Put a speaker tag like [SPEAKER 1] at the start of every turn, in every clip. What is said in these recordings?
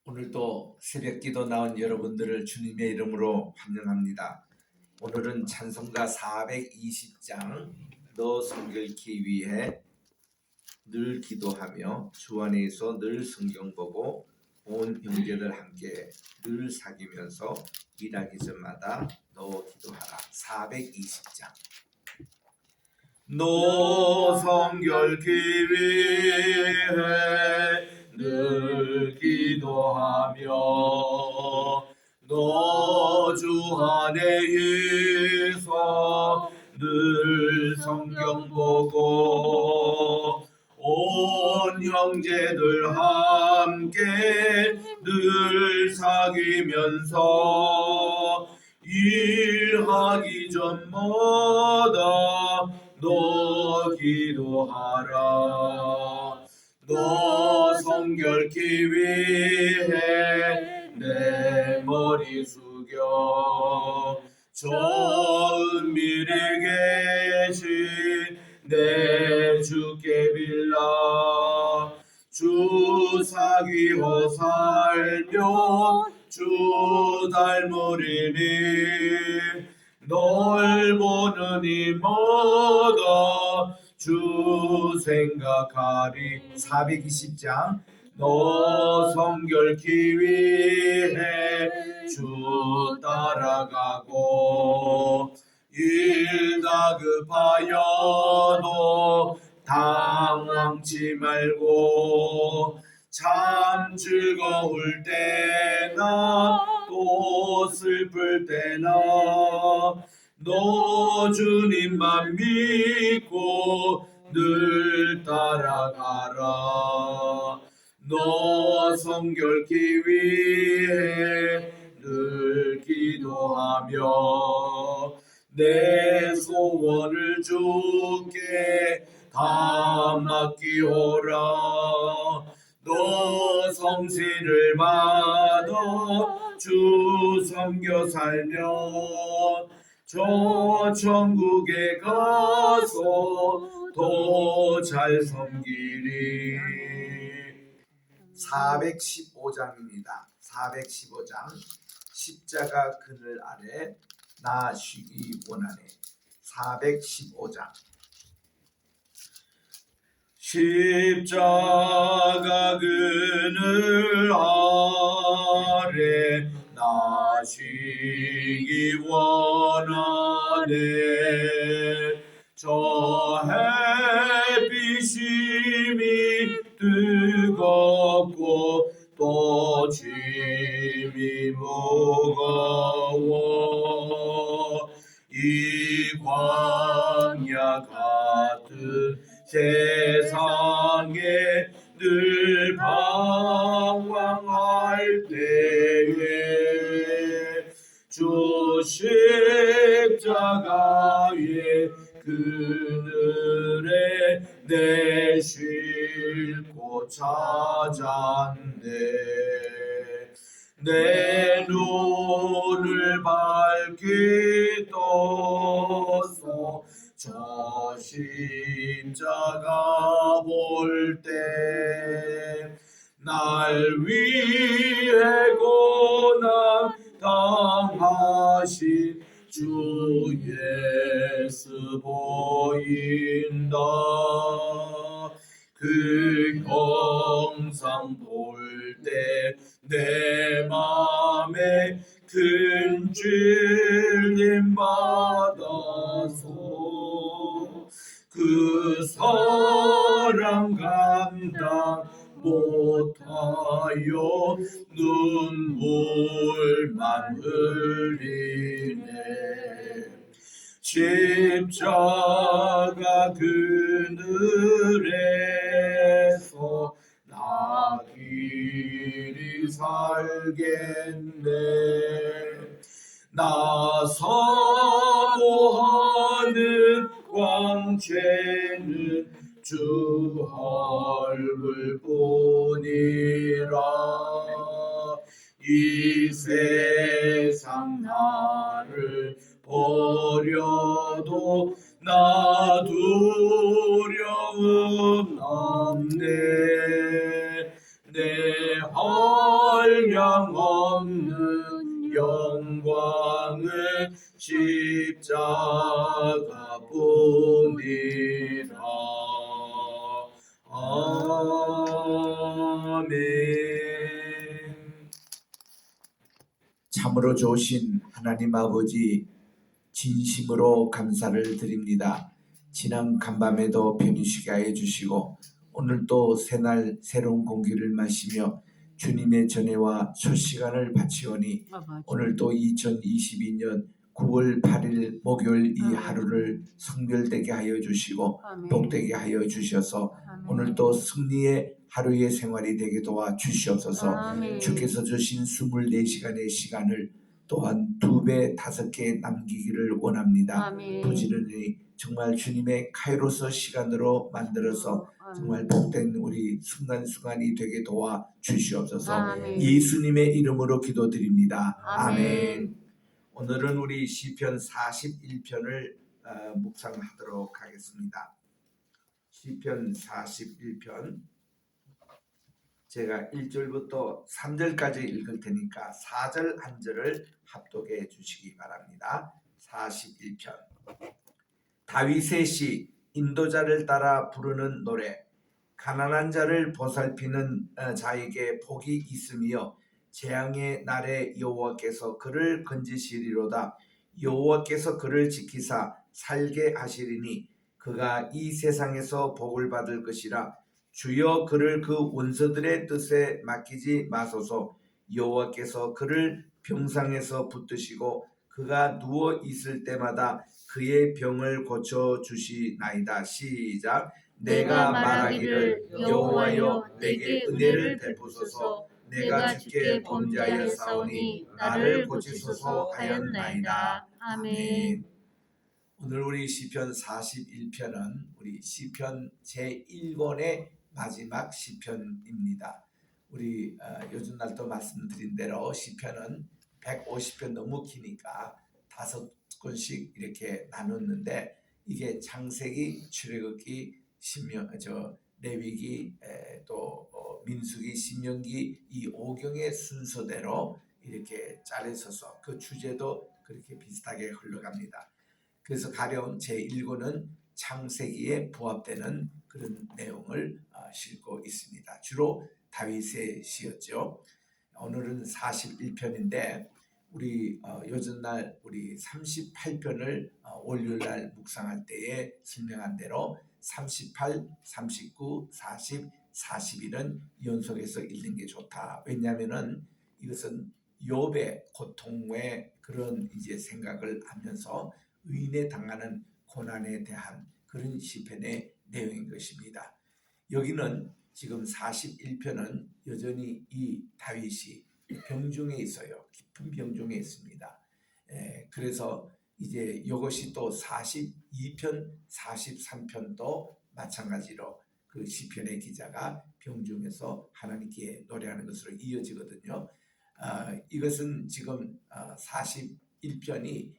[SPEAKER 1] 오늘도 새벽기도 나온 여러분들을 주님의 이름으로 환영합니다. 오늘은 찬송가 420장 너 성결케 위해 늘 기도하며 주 안에서 늘 성경 보고 온 형제들 함께 늘 사귀면서 일하기 전마다 너 기도하라. 420장 너 성결케 위해 늘 기도하며 너 주 안에서 늘 성경 보고 온 형제들 함께 늘 사귀면서 일하기 전마다 너 기도하라. 너 성결케 위해 내 머리 숙여 저 은밀에 계신 내 주께 빌라. 주 사귀어 살며 주 닮으리니 널 보는 이마다 주 생각하리. 420장 너 성결케 위해 주 따라가고 일 다급하여도 당황치 말고 참 즐거울 때나 또 슬플 때나 너 주님만 믿고 늘 따라가라. 너 성결케 위해 늘 기도하며 내 소원을 주께 다 맡기오라. 너 성실을 받아 주 섬겨 살면 저 천국에 가서 더 잘 섬기리. 415장입니다. 415장 십자가 그늘 아래 나 쉬기 원하네. 415장 십자가 그늘 아래 나 쉬기 원하네. 저 햇빛이 뜨겁고 또 짐이 무거워 이 광야 같은 세상에 늘 방황할 때에 주 십자가의 그늘에 내 쉴 곳 찾았네. 내 눈을 밝게 떠서 저 십자가 볼 때 날 위해 고난 당하신 주 예수 보인다. 그 형상 볼 때 내 맘에 큰 찔림 받아서 그 사랑 감당 못하여 눈물만 흘리네. 십자가 그늘에서 나 길이 살겠네. 나 사모하는 광채는 주 얼굴 뿐이라. 이 세상 나를 버려도 나 두려움 없네. 내 한량없는 영광은 십자가뿐이라. 아멘. 참으로 좋으신 하나님 아버지, 진심으로 감사를 드립니다. 지난 간밤에도 편히 쉬게 하여 주시고 오늘 또 새날 새로운 공기를 마시며 주님의 전회와 첫 시간을 바치오니 오늘 또 2022년 9월 8일 목요일 이 하루를 성별되게 하여 주시고 복되게 하여 주셔서 오늘 또 승리의 하루의 생활이 되게 도와 주시옵소서. 주께서 주신 24시간의 시간을 또한 2배, 5개 남기기를 원합니다. 부지런히 정말 주님의 카이로스 시간으로 만들어서 정말 복된 우리 순간순간이 되게 도와 주시옵소서. 예수님의 이름으로 기도드립니다. 아멘. 오늘은 우리 시편 41편을 묵상하도록 하겠습니다. 시편 41편 제가 1절부터 3절까지 읽을 테니까 4절 한 절을 합독해 주시기 바랍니다. 41편 다윗의 시, 인도자를 따라 부르는 노래. 가난한 자를 보살피는 자에게 복이 있으며 재앙의 날에 여호와께서 그를 건지시리로다. 여호와께서 그를 지키사 살게 하시리니 그가 이 세상에서 복을 받을 것이라. 주여 그를 그 원수들의 뜻에 맡기지 마소서. 여호와께서 그를 병상에서 붙드시고 그가 누워 있을 때마다 그의 병을 고쳐 주시나이다. 시작. 내가 말하기를 여호와여 내게 은혜를 베푸소서. 내가 주께 범죄하였사오니 나를 고치소서 하였나이다. 아멘. 오늘 우리 시편 41편은 우리 시편 제1권의 마지막 시편입니다. 우리 요즘 날도 말씀드린 대로 시편은 150편 너무 기니까 5권씩 이렇게 나눴는데 이게 창세기, 출애굽기, 레위기, 또 민수기, 신명기 이 5경의 순서대로 이렇게 짜려서서 그 주제도 그렇게 비슷하게 흘러갑니다. 그래서 가령 제1권은 창세기에 부합되는 그런 내용을 싣고 있습니다. 주로 다윗의 시였죠. 오늘은 41편인데 우리 요즘날 우리 38편을 월요일날 묵상할 때에 설명한 대로 38, 39, 40, 41은 연속해서 읽는 게 좋다. 왜냐하면은 이것은 욥의 고통의 그런 이제 생각을 하면서 의인에 당하는 고난에 대한 그런 시편의 내용인 것입니다. 여기는 지금 41편은 여전히 이 다윗이 병중에 있어요. 깊은 병중에 있습니다. 그래서 이제 이것이 또 42편, 43편도 마찬가지로 그 시편의 기자가 병중에서 하나님께 노래하는 것으로 이어지거든요. 이것은 지금 41편이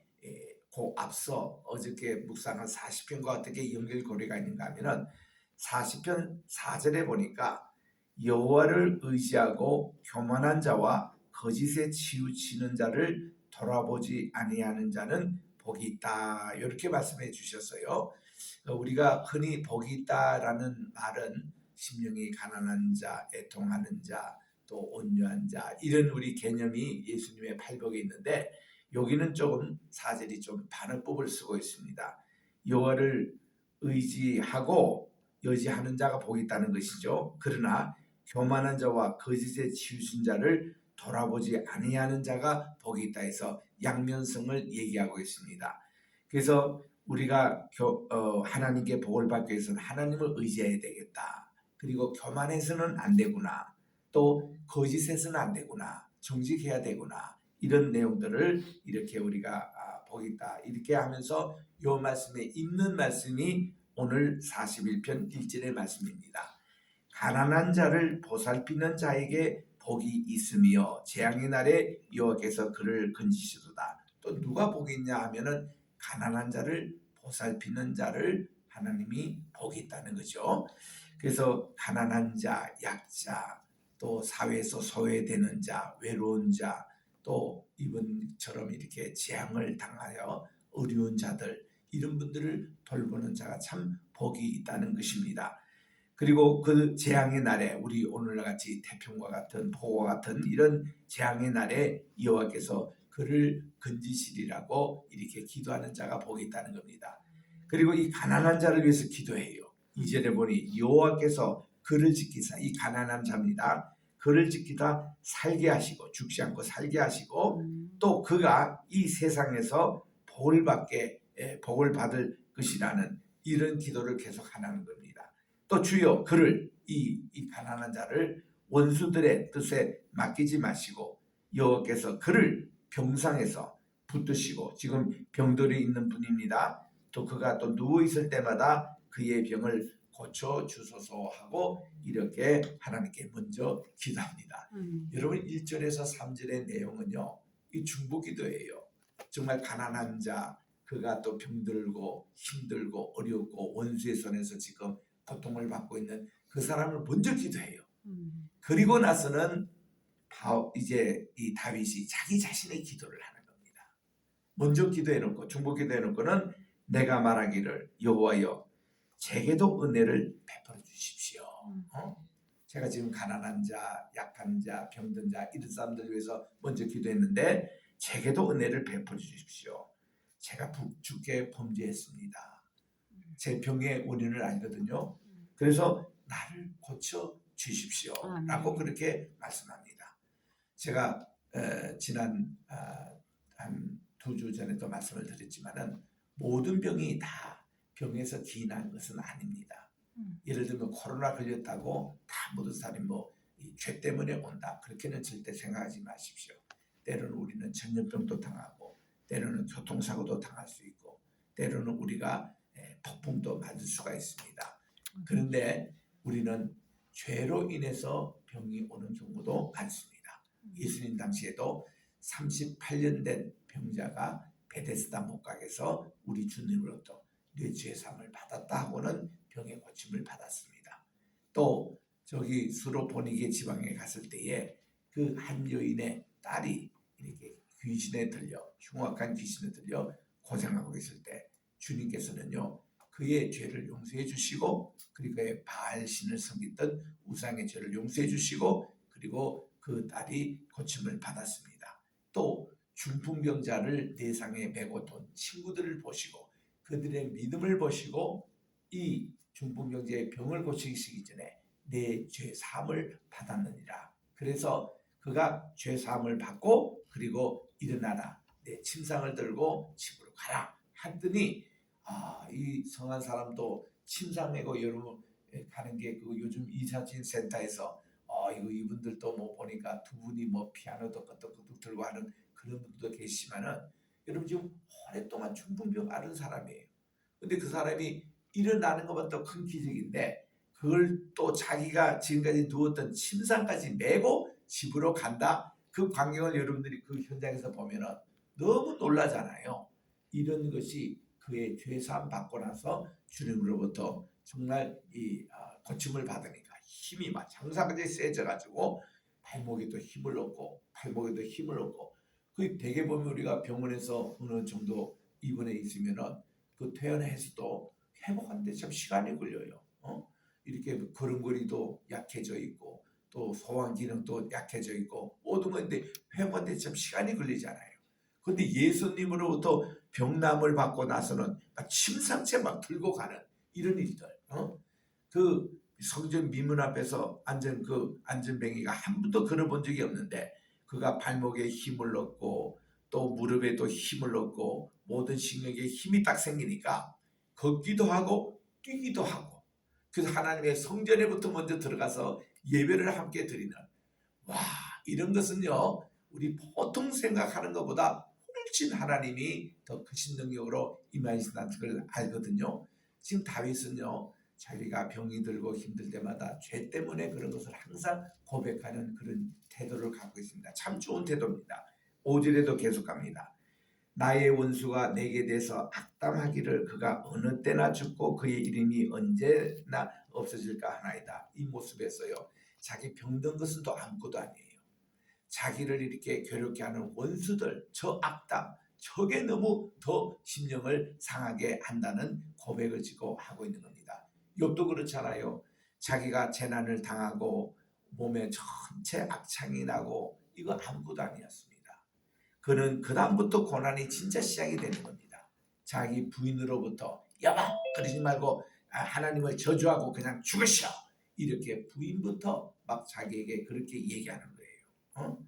[SPEAKER 1] 그 앞서 어저께 묵상한 40편과 어떻게 연결고리가 있는가 하면은 40편 4절에 보니까 여호와를 의지하고 교만한 자와 거짓에 치우치는 자를 돌아보지 아니하는 자는 복이 있다. 이렇게 말씀해 주셨어요. 우리가 흔히 복이 있다라는 말은 심령이 가난한 자, 애통하는 자, 또 온유한 자 이런 우리 개념이 예수님의 팔복에 있는데 여기는 조금 사절이 좀 반어법을 쓰고 있습니다. 여호와를 의지하고 여지하는 자가 복이 있다는 것이죠. 그러나 교만한 자와 거짓에 치우친 자를 돌아보지 아니하는 자가 복이 있다 해서 양면성을 얘기하고 있습니다. 그래서 우리가 하나님께 복을 받기 위해서는 하나님을 의지해야 되겠다. 그리고 교만해서는 안 되구나. 또 거짓해서는 안 되구나. 정직해야 되구나. 이런 내용들을 이렇게 우리가 복이 있다. 이렇게 하면서 이 말씀에 있는 말씀이 오늘 41편 1절의 말씀입니다. 가난한 자를 보살피는 자에게 복이 있으며 재앙의 날에 여호와께서 그를 건지시도다. 또 누가 복이 있냐 하면은 가난한 자를 보살피는 자를 하나님이 복이 있다는 거죠. 그래서 가난한 자, 약자, 또 사회에서 소외되는 자, 외로운 자, 또 이분처럼 이렇게 재앙을 당하여 어려운 자들, 이런 분들을 돌보는 자가 참 복이 있다는 것입니다. 그리고 그 재앙의 날에 우리 오늘같이 태풍과 같은 폭우와 같은 이런 재앙의 날에 여호와께서 그를 건지시리라고 이렇게 기도하는 자가 복이 있다는 겁니다. 그리고 이 가난한 자를 위해서 기도해요. 2절에 보니 여호와께서 그를 지키사, 이 가난한 자입니다. 그를 지키다 살게 하시고, 죽지 않고 살게 하시고, 또 그가 이 세상에서 복을 받을 것이라는 이런 기도를 계속 하는 겁니다. 또 주여 그를, 이 가난한 자를 원수들의 뜻에 맡기지 마시고 여호와께서 그를 병상에서 붙드시고, 지금 병들이 있는 분입니다. 또 그가 또 누워 있을 때마다 그의 병을 고쳐 주소서 하고 이렇게 하나님께 먼저 기도합니다. 여러분 1절에서 3절의 내용은요, 이 중보기도예요. 정말 가난한 자, 그가 또 병들고 힘들고 어렵고 원수의 손에서 지금 고통을 받고 있는 그 사람을 먼저 기도해요. 그리고 나서는 이제 이 다윗이 자기 자신의 기도를 하는 겁니다. 먼저 기도해놓고, 중보기도해놓고는 내가 말하기를 여호와여 제게도 은혜를 베풀어 주십시오. 제가 지금 가난한 자, 약한 자, 병든 자, 이런 사람들 위해서 먼저 기도했는데 제게도 은혜를 베풀어 주십시오. 제가 주께 범죄했습니다. 제 병의 원인을 알거든요. 그래서 나를 고쳐 주십시오 라고 그렇게 말씀합니다. 제가 지난 한 2주 전에도 말씀을 드렸지만은 모든 병이 다 병에서 기인한 것은 아닙니다. 예를 들면 코로나 걸렸다고 다 모든 사람이 죄 때문에 온다, 그렇게는 절대 생각하지 마십시오. 때로는 우리는 전염병도 당하고, 때로는 교통사고도 당할 수 있고, 때로는 우리가 폭풍도 맞을 수가 있습니다. 그런데 우리는 죄로 인해서 병이 오는 경우도 많습니다. 예수님 당시에도 38년 된 병자가 베데스다 목각에서 우리 주님으로부터 뇌죄 사함을 받았다 하고는 병의 고침을 받았습니다. 또 저기 수로보니게 지방에 갔을 때에 그 한 여인의 딸이 이렇게 귀신에 들려, 흉악한 귀신에 들려 고생하고 있을 때 주님께서는요, 그의 죄를 용서해 주시고, 그리고 그의 바알신을 섬기던 우상의 죄를 용서해 주시고, 그리고 그 딸이 고침을 받았습니다. 또 중풍병자를 내상에 메고 돈 친구들을 보시고 그들의 믿음을 보시고 이 중풍병자의 병을 고치시기 전에 내 죄 사함을 받았느니라. 그래서 그가 죄 사함을 받고 그리고 일어나라, 내 침상을 들고 집으로 가라 했더니, 이 성한 사람도 침상 메고 여러분 가는 게 그 요즘 이사진 센터에서 이분들도 보니까 두 분이 피아노도 끄떡끄떡 들고 하는 그런 분도 계시지만은, 여러분 지금 오랫동안 중풍병 앓은 사람이에요. 근데 그 사람이 일어나는 것만 또 큰 기적인데, 그걸 또 자기가 지금까지 누웠던 침상까지 메고 집으로 간다. 그 광경을 여러분들이 그 현장에서 보면은 너무 놀라잖아요. 이런 것이 그의 죄사함 받고 나서 주님으로부터 정말 이 고침을 받으니까 힘이 막 장사까지 세져가지고 발목에도 힘을 얻고 팔목에도 힘을 얻고, 그 대개 보면 우리가 병원에서 어느 정도 입원해 있으면은 그 퇴원해서도 회복하는데 참 시간이 걸려요. 이렇게 걸음걸이도 약해져 있고 또 소화 기능도 약해져 있고 모든 건데 회복하는데 참 시간이 걸리잖아요. 그런데 예수님으로부터 병남을 받고 나서는 막 침상채 막 들고 가는 이런 일들, 그 성전 미문 앞에서 안전뱅이가 한 번도 걸어본 적이 없는데 그가 발목에 힘을 얻고 또 무릎에도 힘을 얻고 모든 신경에 힘이 딱 생기니까 걷기도 하고 뛰기도 하고, 그래서 하나님의 성전에부터 먼저 들어가서 예배를 함께 드리는, 이런 것은요 우리 보통 생각하는 것보다 훨씬 하나님이 더 크신 능력으로 임하신다는 걸 알거든요. 지금 다윗은요, 자기가 병이 들고 힘들 때마다 죄 때문에 그런 것을 항상 고백하는 그런 태도를 갖고 있습니다. 참 좋은 태도입니다. 5절에도 계속 갑니다. 나의 원수가 내게 대해서 악담하기를 그가 어느 때나 죽고 그의 이름이 언제나 없어질까 하나이다. 이 모습에서요, 자기 병든 것은 또 아무것도 아니에요. 자기를 이렇게 괴롭게 하는 원수들, 저 악당, 저게 너무 더 심령을 상하게 한다는 고백을 지고 하고 있는 겁니다. 욥도 그렇잖아요. 자기가 재난을 당하고 몸에 전체 악창이 나고 이거 아무것도 아니었습니다. 그는 그 다음부터 고난이 진짜 시작이 되는 겁니다. 자기 부인으로부터 여보 그러지 말고 하나님을 저주하고 그냥 죽으시오 이렇게 부인부터 막 자기에게 그렇게 얘기하는 거예요.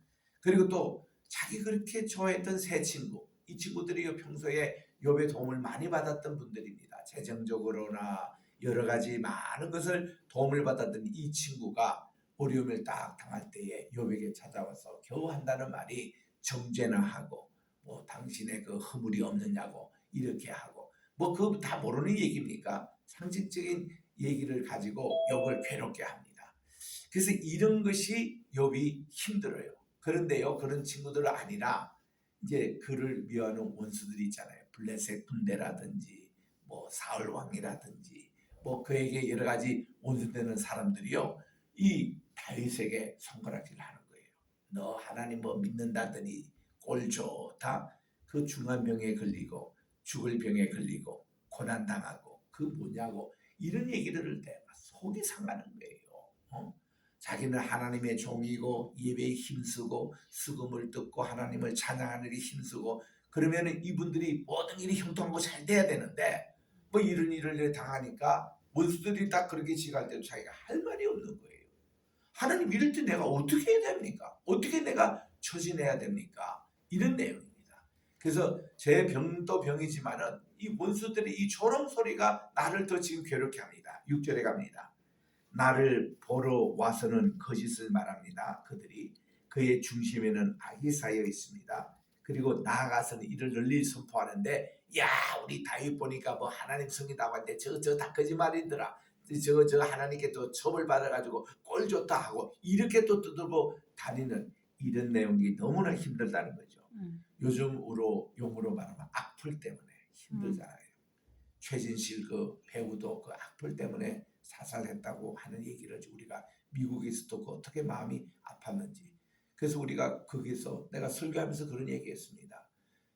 [SPEAKER 1] 그리고 또 자기 그렇게 좋아했던 세 친구, 이 친구들이 평소에 욥의 도움을 많이 받았던 분들입니다. 재정적으로나 여러 가지 많은 것을 도움을 받았던 이 친구가 어려움을 딱 당할 때에 욥에게 찾아와서 겨우 한다는 말이 정죄나 하고 뭐 당신의 그 허물이 없느냐고 이렇게 하고 뭐 그거 다 모르는 얘기입니까? 상식적인 얘기를 가지고 욥을 괴롭게 합니다. 그래서 이런 것이 욥이 힘들어요. 그런데요, 그런 친구들 아니라 이제 그를 미워하는 원수들이 있잖아요. 블레셋 군대라든지 뭐 사울 왕이라든지 뭐 그에게 여러 가지 원수되는 사람들이요, 이 다윗에게 손가락질을 하는 거예요. 너 하나님 뭐 믿는다더니 꼴 좋다. 그 중한 병에 걸리고 죽을 병에 걸리고 고난 당하고 그 뭐냐고 이런 얘기를 할 때 속이 상하는 거예요. 자기는 하나님의 종이고 예배에 힘쓰고 수금을 뜯고 하나님을 찬양하는 일에 힘쓰고 그러면 이분들이 모든 일이 형통하고 잘 돼야 되는데 뭐 이런 일을 당하니까 원수들이 딱 그렇게 지갈 때 자기가 할 말이 없는 거예요. 하나님 이럴 때 내가 어떻게 해야 됩니까? 어떻게 내가 처신해야 됩니까? 이런 내용입니다. 그래서 제 병도 병이지만은 이 원수들의 이 조롱 소리가 나를 더 지금 괴롭게 합니다. 6절에 갑니다. 나를 보러 와서는 거짓을 말합니다. 그들이 그의 중심에는 악이 쌓여 있습니다. 그리고 나아가서는 이를 널리 선포하는데 야 우리 다윗 보니까 뭐 하나님 성이라고 하는데 저 다 거짓말이더라. 저 하나님께 또 처벌 받아가지고 꼴 좋다 하고 이렇게 또 뜯고 다니는 이런 내용이 너무나 힘들다는 거죠. 요즘으로 용어로 말하면 악플 때문에 힘들잖아요. 최진실 그 배우도 그 악플 때문에 사살했다고 하는 얘기를 우리가 미국에서도 그 어떻게 마음이 아팠는지. 그래서 우리가 거기서 내가 설교하면서 그런 얘기했습니다.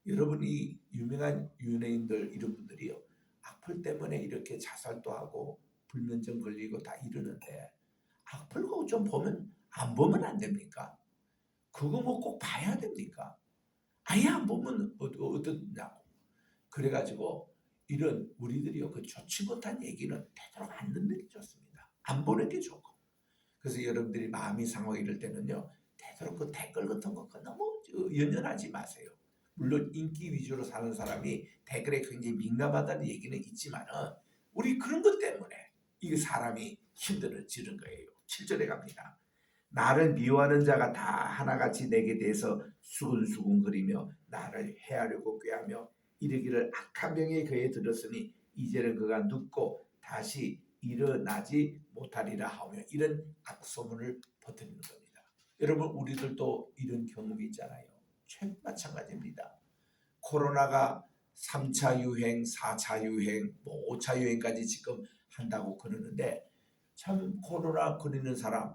[SPEAKER 1] 여러분이 유명한 연예인들 이런 분들이요, 악플 때문에 이렇게 자살도 하고 불면증 걸리고 다 이러는데 악플 그거 좀 보면 안 보면 안 됩니까? 그거 뭐 꼭 봐야 됩니까? 아예 안 보면 어떠냐고. 그래가지고 이런 우리들이요 그 좋지 못한 얘기는 되도록 안 듣는 게 좋습니다. 안 보는 게 좋고. 그래서 여러분들이 마음이 상하고 이럴 때는요 되도록 그 댓글 같은 거 너무 연연하지 마세요. 물론 인기 위주로 사는 사람이 댓글에 굉장히 민감하다는 얘기는 있지만은 우리 그런 것 때문에 이게 사람이 힘들어지는 거예요. 7절에 갑니다. 나를 미워하는 자가 다 하나같이 내게 대해서 수근수근거리며 나를 해하려고 꾀하며 이르기를 악한 병에 그에 들었으니 이제는 그가 눕고 다시 일어나지 못하리라 하며 이런 악소문을 퍼뜨리는 겁니다. 여러분 우리들도 이런 경험이 있잖아요. 최고 마찬가지입니다. 코로나가 3차 유행, 4차 유행, 뭐 5차 유행까지 지금 한다고 그러는데 참 코로나 걸리는 사람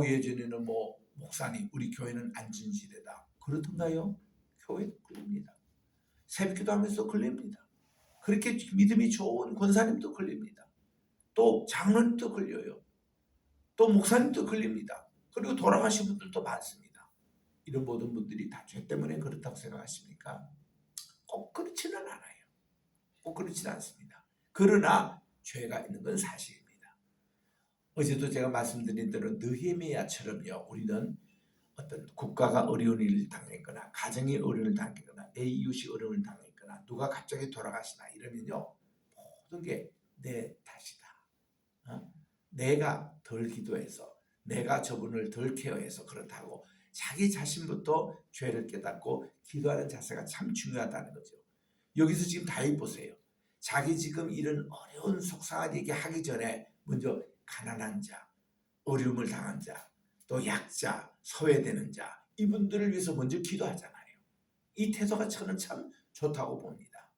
[SPEAKER 1] 예전에는 뭐 목사님 우리 교회는 안전지대다 그렇던가요? 교회도 걸립니다. 새벽기도 하면서 걸립니다. 그렇게 믿음이 좋은 권사님도 걸립니다. 또 장로님도 걸려요. 또 목사님도 걸립니다. 그리고 돌아가신 분들도 많습니다. 이런 모든 분들이 다 죄 때문에 그렇다고 생각하십니까? 꼭 그렇지는 않아요. 꼭 그렇지는 않습니다. 그러나 죄가 있는 건 사실입니다. 어제도 제가 말씀드린 대로 느헤미야처럼요. 우리는 어떤 국가가 어려운 일을 당했거나 가정이 어려움을 당했거나 내 이웃이 어려움을 당했거나 누가 갑자기 돌아가시나 이러면요. 모든 게 내 탓이다. 내가 덜 기도해서 내가 저분을 덜 케어해서 그렇다고 자기 자신부터 죄를 깨닫고 기도하는 자세가 참 중요하다는 거죠. 여기서 지금 다윗 보세요. 자기 지금 이런 어려운 속상한 얘기 하기 전에 먼저 가난한 자, 어려움을 당한 자, 또 약자, 소외되는 자 이분들을 위해서 먼저 기도하잖아요. 이 태도가 저는 참 좋다고 봅니다.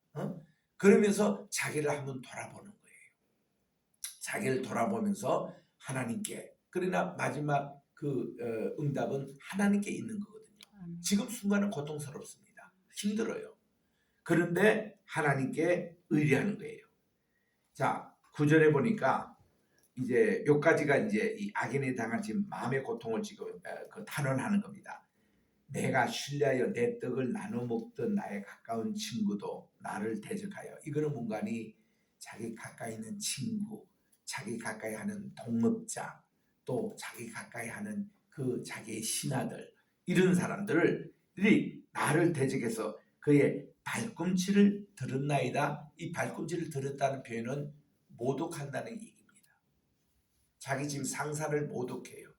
[SPEAKER 1] 그러면서 자기를 한번 돌아보는 거예요. 자기를 돌아보면서 하나님께 그러나 마지막 그 응답은 하나님께 있는 거거든요. 지금 순간은 고통스럽습니다. 힘들어요. 그런데 하나님께 의뢰하는 거예요. 자, 9절에 보니까 이제 몇 가지가 이제 이 악인에 당한 지금 마음의 고통을 지금 그 탄원하는 겁니다. 내가 신뢰하여 내 떡을 나눠 먹던 나의 가까운 친구도 나를 대적하여. 이거는 뭔가니 자기 가까이 있는 친구, 자기 가까이 하는 동업자, 또 자기 가까이 하는 그 자기의 신하들, 이런 사람들이 나를 대적해서 그의 발꿈치를 들었나이다. 이 발꿈치를 들었다는 표현은 모독한다는 얘기입니다. 자기 지금 상사를 모독해요.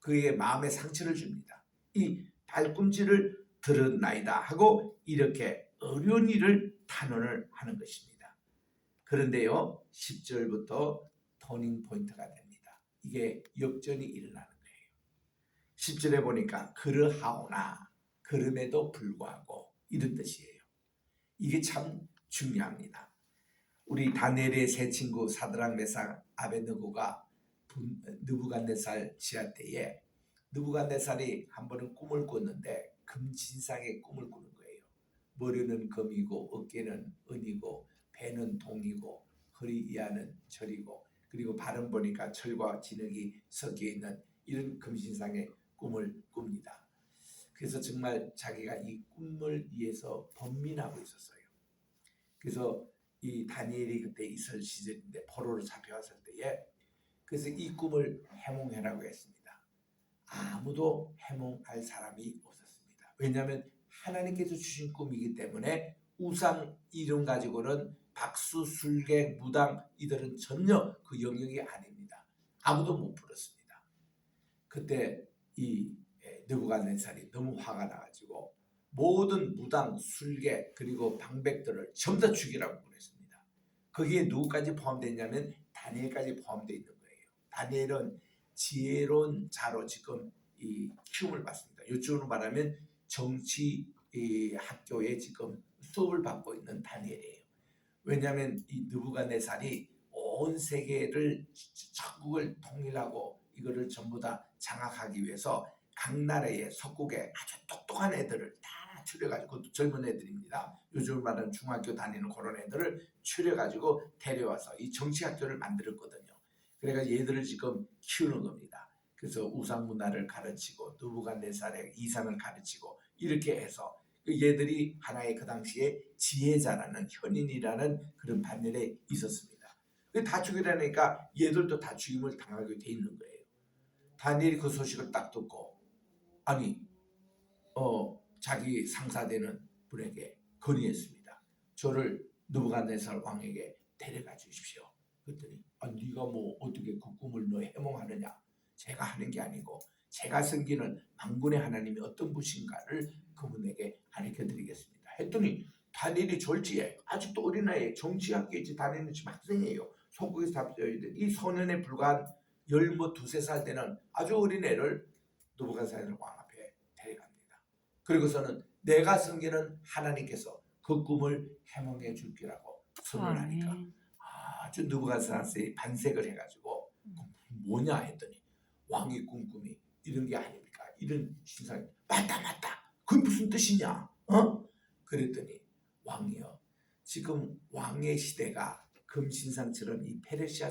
[SPEAKER 1] 그의 마음에 상처를 줍니다. 이 발꿈치를 들었나이다 하고 이렇게 어려운 일을 탄원을 하는 것입니다. 그런데요, 10절부터 터닝 포인트가 됩니다. 이게 역전이 일어나는 거예요. 10절에 보니까 그러하오나 그럼에도 불구하고 이런 뜻이에요. 이게 참 중요합니다. 우리 다니엘의 세 친구 사드락 메삭 아벳느고가 느부갓네살 지하 때에 느부갓네살이 한 번은 꿈을 꿨는데 금신상의 꿈을 꾸는 거예요. 머리는 금이고 어깨는 은이고 배는 동이고 허리 이하는 철이고 그리고 발은 보니까 철과 진흙이 섞여 있는 이런 금신상의 꿈을 꿉니다. 그래서 정말 자기가 이 꿈을 위해서 번민하고 있었어요. 그래서 이 다니엘이 그때 있을 시절인데 포로로 잡혀왔을 때에 그래서 이 꿈을 해몽해라고 했습니다. 아무도 해몽할 사람이 없었습니다. 왜냐하면 하나님께서 주신 꿈이기 때문에 우상 이름 가지고는 박수, 술객, 무당 이들은 전혀 그 영역이 아닙니다. 아무도 못 불었습니다. 그때 이 느부갓네살이 너무 화가 나가지고 모든 무당, 술객 그리고 방백들을 전부 다 죽이라고 그랬습니다. 거기에 누구까지 포함되냐면 다니엘까지 포함되어 있는 거예요. 다니엘은 지혜로운 자로 지금 이 키움을 받습니다. 요즘으로 말하면 정치 학교에 지금 수업을 받고 있는 다니엘이에요. 왜냐하면 이 느부갓네살이 온 세계를 천국을 통일하고 이거를 전부 다 장악하기 위해서 각 나라의 석국에 아주 똑똑한 애들을 다 추려가지고 젊은 애들입니다. 요즘 말하는 중학교 다니는 그런 애들을 추려가지고 데려와서 이 정치학교를 만들었거든요. 그래서 얘들을 지금 키우는 겁니다. 그래서 우상 문화를 가르치고 느부갓네살의 이상을 가르치고 이렇게 해서 얘들이 하나의 그 당시에 지혜자라는 현인이라는 그런 반열에 있었습니다. 다 죽이라니까 얘들도 다 죽임을 당하게 돼 있는 거예요. 다니엘이 그 소식을 딱 듣고 아니 자기 상사되는 분에게 건의했습니다. 저를 느부갓네살 왕에게 데려가 주십시오. 그랬더니 네가 뭐 어떻게 그 꿈을 너 해몽하느냐. 제가 하는 게 아니고 제가 섬기는 만군의 하나님이 어떤 분인가를 그분에게 가르쳐드리겠습니다. 했더니 다니엘이 졸지에 아직도 어린아이 정치학교에 다니는 지금 학생이에요. 속국에서 잡혀야 돼. 이 소년에 불과한 12살 되는 아주 어린애를 느부갓네살 왕 앞에 데려갑니다. 그리고서는 내가 섬기는 하나님께서 그 꿈을 해몽해 줄 거라고 선언하니까 아주 느부갓네살이 반색을 해가지고 뭐냐 했더니 왕의 꿈꾸미 이런 게 아닙니까? 이런 신상 맞다 그게 무슨 뜻이냐? 그랬더니 왕이요 지금 왕의 시대가 금신상처럼 이 페르시아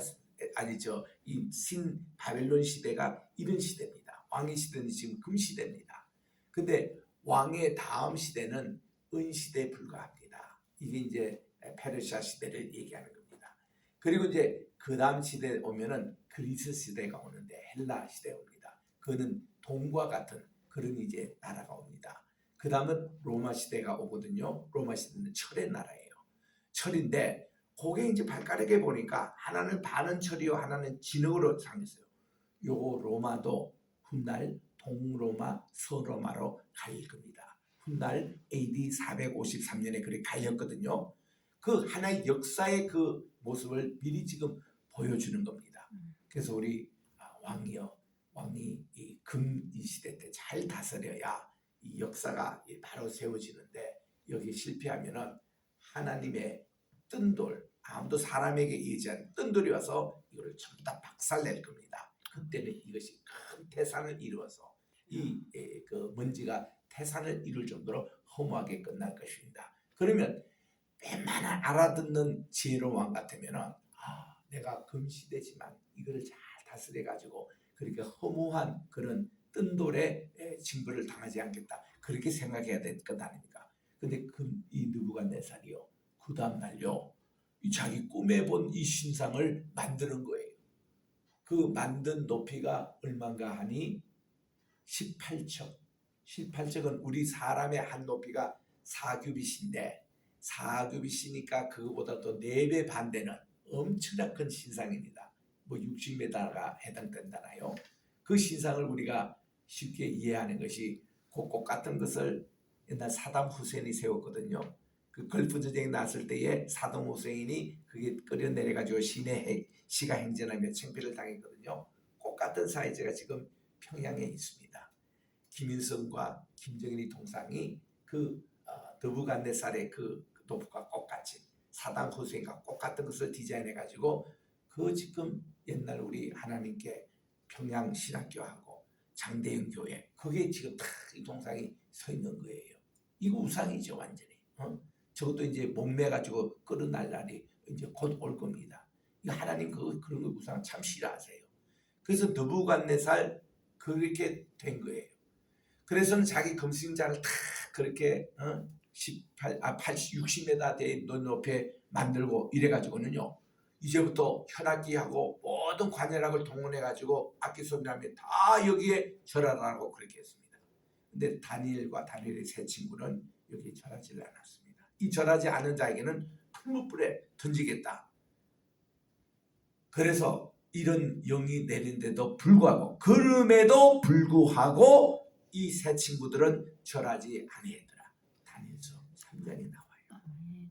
[SPEAKER 1] 아니죠 이 신 바벨론 시대가 이런 시대입니다. 왕의 시대는 지금 금시대입니다. 근데 왕의 다음 시대는 은시대에 불과합니다. 이게 이제 페르시아 시대를 얘기하는 겁니다. 그리고 이제 그 다음 시대에 오면은 그리스 시대가 오는데 헬라 시대에 옵니다. 그거는 동과 같은 그런 이제 나라가 옵니다. 그 다음은 로마 시대가 오거든요. 로마 시대는 철의 나라예요. 철인데 그게 이제 발가락에 보니까 하나는 반은 철이요 하나는 진흙으로 상했어요. 요거 로마도 훗날 동로마, 서로마로 갈릴 겁니다. 훗날 AD 453년에 그렇게 갈렸거든요. 그 하나의 역사의 그 모습을 미리 지금 보여주는 겁니다. 그래서 우리 왕이 이 금 시대 때 잘 다스려야 이 역사가 바로 세워지는데 여기 실패하면은 하나님의 뜬돌 아무도 사람에게 의지하는 뜬돌이 와서 이걸 전부 다 박살낼 겁니다. 그때는 이것이 큰 태산을 이루어서 그 먼지가 태산을 이룰 정도로 허무하게 끝날 것입니다. 그러면 웬만한 알아듣는 지혜로운 왕 같으면은 내가 금시되지만 이거를 잘 다스려 가지고 그렇게 허무한 그런 뜬돌의 징벌을 당하지 않겠다, 그렇게 생각해야 될 것 아닙니까? 근데 이 느부갓네살이요, 그 다음 날요 이 자기 꿈에 본 이 신상을 만드는 거예요. 그 만든 높이가 얼마인가 하니 18척. 18척은 우리 사람의 한 높이가 4규빗인데 4규빗이니까 그거보다 또 4배 반 되는 엄청난 큰 신상입니다. 뭐 60m가 해당된다나요? 그 신상을 우리가 쉽게 이해하는 것이 꼭 같은 것을 옛날 사담 후세인이 세웠거든요. 그 걸프 전쟁이 났을 때에 사담 후세인이 그게 끌어 내려가지고 시가 행진하며 창피를 당했거든요. 꼭 같은 사이즈가 지금 평양에 있습니다. 김일성과 김정일이 동상이 그 느부갓네살의 그 노부가 똑같이 사담 후세인과 똑같은 것을 디자인해 가지고 그 지금 옛날 우리 하나님께 평양 신학교하고 장대영 교회 그게 지금 다 이 동상이 서 있는 거예요. 이거 우상이죠 완전히. 저것도 이제 목매 가지고 끌어날 날이 이제 곧 올 겁니다. 이거 하나님 그런 거 우상 참 싫어하세요. 그래서 느부갓네살 그렇게 된 거예요. 그래서는 자기 금신자를 다 그렇게 60m 대 높이에 만들고 이래가지고는요, 이제부터 현악기하고 모든 관현악을 동원해가지고 악기 소리 나면 다 여기에 절하라고 그렇게 했습니다. 근데 다니엘의 세 친구는 여기에 절하지 않았습니다. 이 절하지 않은 자에게는 풀무불에 던지겠다. 그래서 이런 영이 내린데도 불구하고, 그럼에도 불구하고 이 세 친구들은 절하지 아니하더라. 다니엘서 3장에 나와요.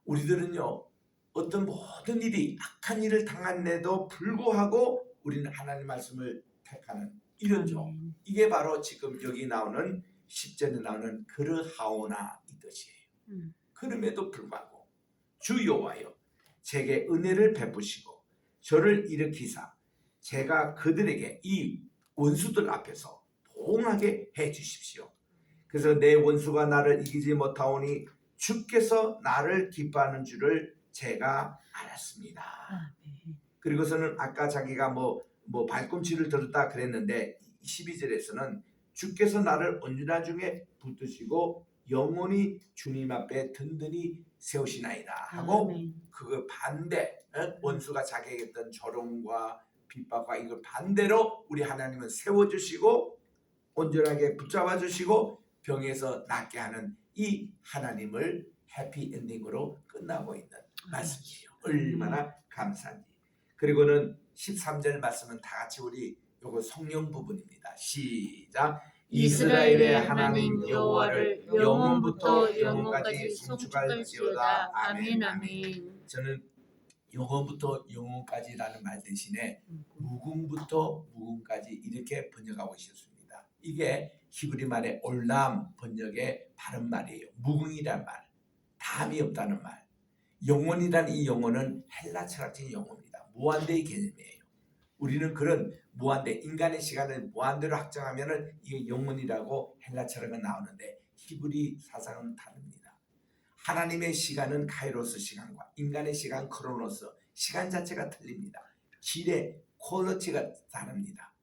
[SPEAKER 1] 우리들은요, 어떤 모든 일이 악한 일을 당한데도 불구하고 우리는 하나님 말씀을 택하는 이런죠. 이게 바로 지금 여기 나오는 10절에 나오는 그르하오나 이 뜻이에요. 그럼에도 불구하고 주 여호와여 제게 은혜를 베푸시고 저를 일으키사 제가 그들에게 이 원수들 앞에서 봉하게 해 주십시오. 그래서 내 원수가 나를 이기지 못하오니 주께서 나를 기뻐하는 줄을 제가 알았습니다. 그리고서는 아까 자기가 뭐 발꿈치를 들었다 그랬는데 12절에서는 주께서 나를 언제나 중에 붙드시고 영원히 주님 앞에 든든히 세우시나이다 하고 그거 반대, 원수가 자기에게 했던 조롱과 핍박과 이걸 반대로 우리 하나님은 세워주시고 온전하게 붙잡아 주시고 병에서 낫게 하는 이 하나님을 해피엔딩으로 끝나고 있는 말씀이에요. 얼마나 감사한지. 그리고는 13절 말씀은 다 같이 우리 요거 성령 부분입니다. 시작. 이스라엘의 하나님 여호와를 영원부터 영원까지 송축할지어다. 아멘. 아멘. 저는 영원부터 영원까지라는 말 대신에 무궁부터 무궁까지 이렇게 번역하고 싶습니다. 이게 히브리 말의 올람 번역의 바른 말이에요. 무궁이란 말, 담이 없다는 말. 영원이란 이 영혼은 헬라 철학적인 영혼입니다. 무한대의 개념이에요. 우리는 그런 무한대, 인간의 시간을 무한대로 확정하면은 이게 영원이라고 헬라 철학은 나오는데 히브리 사상은 다릅니다. 하나님의 시간은 카이로스 시간과 인간의 시간 크로노스, 시간 자체가 틀립니다. 질의 퀄리티가 다릅니다.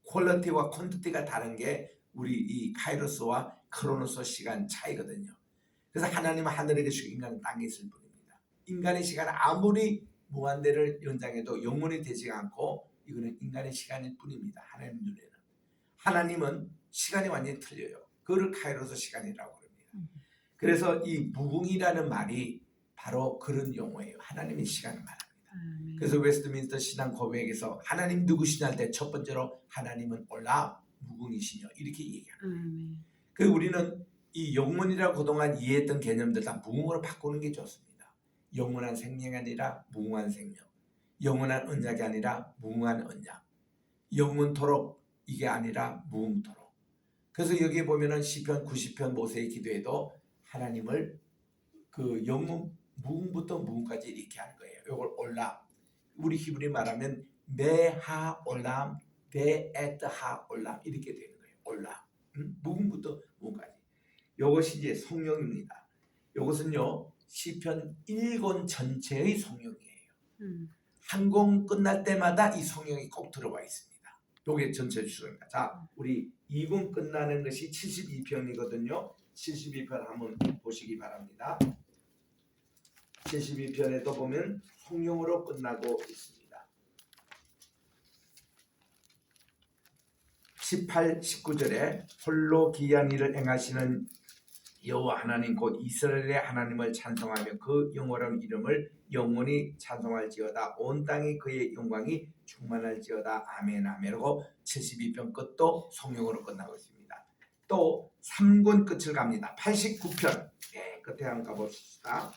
[SPEAKER 1] 퀄리티와 퀀티티가 다른 게 우리 이 카이로스와 크로노스 시간 차이거든요. 그래서 하나님은 하늘에 계시고 인간은 땅에 있을 뿐입니다. 인간의 시간은 아무리 무한대를 연장해도 영원히 되지 않고 이거는 인간의 시간일 뿐입니다. 하나님 눈에는. 하나님은 시간이 완전히 틀려요. 그걸 카이로스 시간이라고 합니다. 그래서 이 무궁이라는 말이 바로 그런 용어예요. 하나님의 시간을 말합니다. 그래서 웨스트민스터 신앙 고백에서 하나님 누구시냐 할 때 첫 번째로 하나님은 올라 무궁이시며 이렇게 얘기합니다. 그리고 우리는 이 영원이라고 그동안 이해했던 개념들 다 무궁으로 바꾸는 게 좋습니다. 영원한 생명이 아니라 무궁한 생명, 영원한 언약이 아니라 무궁한 언약, 영원토록 이게 아니라 무궁토록. 그래서 여기에 보면은 시편 90편 모세의 기도에도 하나님을 그 영문 무궁부터 무궁까지 이렇게 하는 거예요. 이걸 올라 우리 히브리 말하면 메하올람 베에트하올람 이렇게 되는 거예요. 올람. 무음부터 무음까지. 이것이 이제 성령입니다. 이것은요 시편 1권 전체의 성령이에요. 한 권 끝날 때마다 이 성령이 꼭 들어와 있습니다. 이게 전체 주소입니다. 자, 우리 2권 끝나는 것이 72편이거든요. 72편 한번 보시기 바랍니다. 72편에도 보면 성령으로 끝나고 있습니다. 18, 19절에 홀로 기이한 일을 행하시는 여호와 하나님 곧 이스라엘의 하나님을 찬송하며 그 영원한 이름을 영원히 찬송할지어다. 온 땅이 그의 영광이 충만할지어다. 아멘 아멘 하고 72편 끝도 성령으로 끝나고 있습니다. 또 3권 끝을 갑니다. 89편 맨 끝에 한번 가봅시다.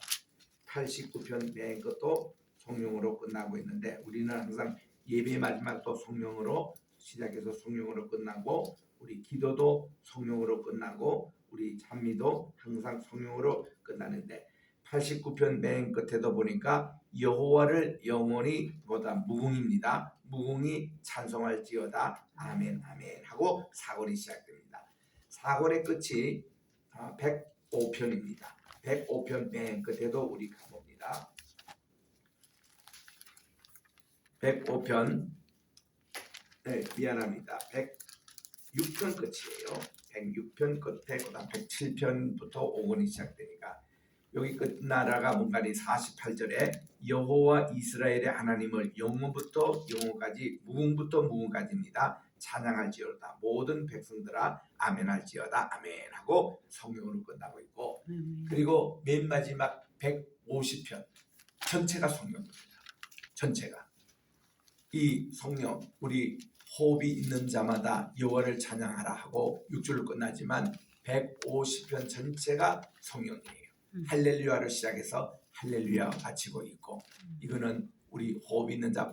[SPEAKER 1] 89편 맨 끝도 성령으로 끝나고 있는데 우리는 항상 예배 마지막도 성령으로 시작해서 성령으로 끝나고 우리 기도도 성령으로 끝나고 우리 찬미도 항상 성령으로 끝나는데 89편 맨 끝에도 보니까 여호와를 영원히 보다 무궁입니다. 무궁이 찬송할지어다. 아멘 아멘 하고 4권이 시작됩니다. 4권의 끝이 105편입니다. 105편 맨 끝에도 우리 가봅니다. 105편 미안합니다. 106편 끝이에요. 106편 끝에 그다음 107편부터 5권이 시작되니까 여기 끝나라가 뭔가니 48절에 여호와 이스라엘의 하나님을 영원부터 영원까지 무궁부터 무궁까지입니다. 찬양할지어다. 모든 백성들아 아멘할지어다. 아멘 하고 성령으로 끝나고 있고 그리고 맨 마지막 150편 전체가 성령입니다. 전체가 이 성령 우리 호흡이 있는 자마다 여호와를 찬양하라 하고 6절로 끝나지만 150편 전체가 성령이에요. 할렐루야로 시작해서 할렐루야 마치고 있고 이거는 우리 호흡 있는 자